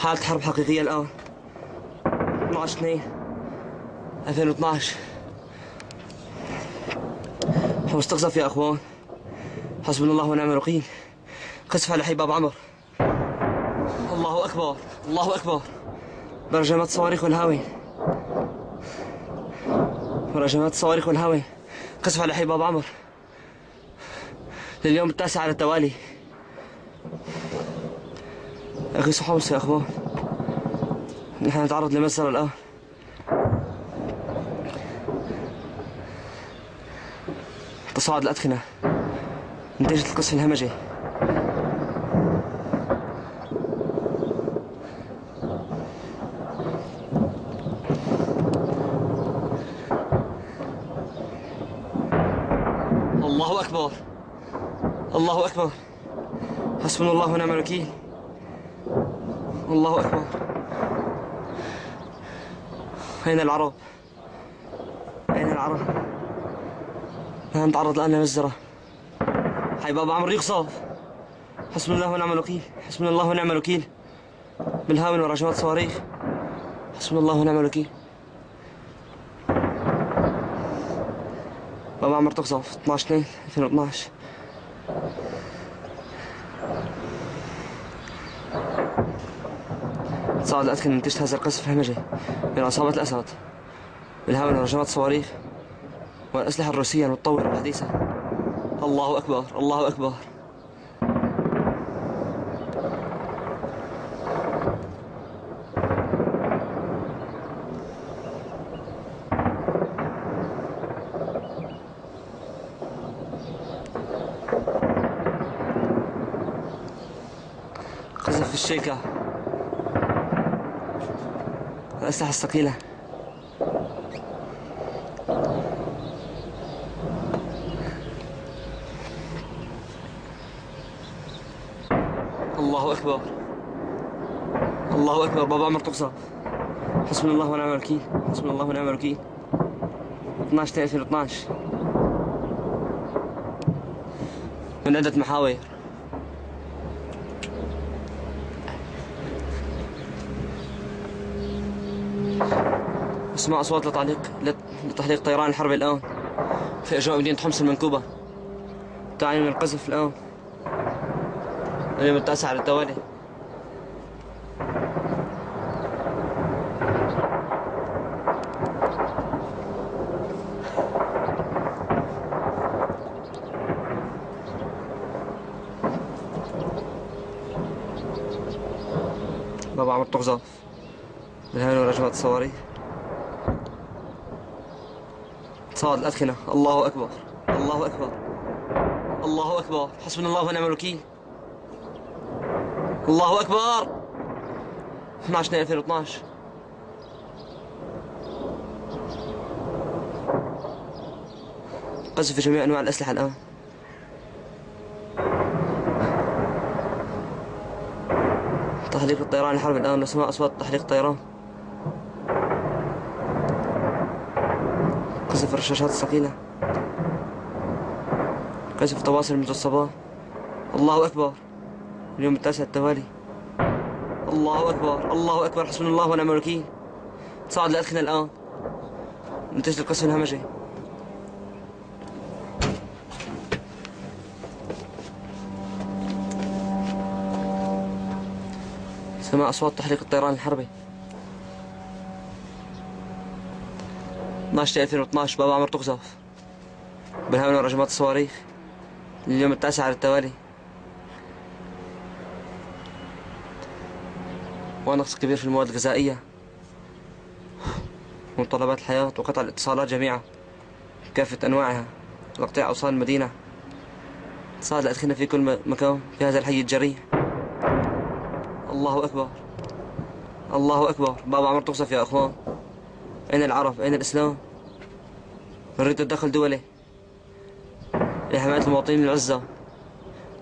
حالة حرب حقيقية الآن. 12/2/2012. مستقصف يا أخوان. حسبنا الله ونعم الوكيل. قصف على حي باب عمر. الله أكبر، الله أكبر. برجمات الصواريخ والهاوية. برجمات الصواريخ والهاوية. قصف على حي باب عمر لليوم التاسع على التوالي. أخي صحوس يا أخوان، نحن نتعرض لمسزرة الآن. تصاعد الأدخنة نتيجة القصف الهمجي. الله أكبر، الله أكبر. حسبنا الله ونعم الوكيل. الله أكبر. أين العرب؟ أين العرب؟ نحن نتعرض الآن لمجزرة. حي باب عمر يقصف. حسبنا الله ونعم الوكيل، حسبنا الله ونعم الوكيل. بالهاون ورجمات صواريخ. حسبنا الله ونعم الوكيل. باب عمر تقصف 12/2/2012. تصاعد الأدخنة نتيجة هذا القصف الهمجي من عصابة الأسد بالهاون ورجمات الصواريخ والأسلحة الروسية المتطورة الحديثة. الله أكبر، الله أكبر. قذف في الشيكة. الأسلحة الثقيلة. الله أكبر، الله أكبر. باب عمر تقصف. حسبنا الله ونعم الوكيل، حسبنا الله ونعم الوكيل. 12/2/2012 من عدة محاور. اسمع أصوات لتحليق طيران الحرب الآن في أجواء مدينة حمص المنكوبة. تعاني من القذف الآن اليوم التاسع على التوالي. باب عمر تقذف بالهاون ورجمات الصواريخ. تصاعد الأدخنة. الله أكبر، الله أكبر، الله أكبر. حسبنا الله ونعم الوكيل. الله أكبر. 12/2/2012. قذف جميع أنواع الأسلحة الآن. تحليق الطيران الحرب الآن. نسمع أصوات تحليق الطيران. قذف الرشاشات الثقيلة. قذف تواصل منذ الصباح. الله أكبر. اليوم التاسع التوالي. الله أكبر، الله أكبر. حسبنا الله ونعم الوكيل. تصاعد الأدخنة الآن نتيجة القصف الهمجي. سماع أصوات تحليق الطيران الحربي. 12/2/2012 باب عمر تقذف بالهاون ورجمات الصواريخ لليوم التاسع على التوالي. ونقص كبير في المواد الغذائية ومتطلبات الحياة وقطع الاتصالات جميعا بكافة أنواعها وتقطيع أوصال المدينة. تصاعد الأدخنة في كل مكان في هذا الحي الجريح. الله أكبر، الله أكبر. باب عمر تقصف يا أخوان. أين العرب؟ أين الإسلام؟ نريد تدخل دولي لحماية المواطنين العزة،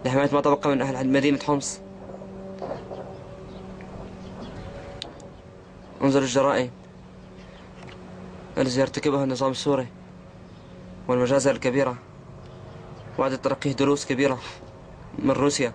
لحماية ما تبقى من أهل مدينة حمص. انظر الجرائم التي يرتكبها النظام السوري والمجازر الكبيرة وإعادة تلقيه دروس كبيرة من روسيا.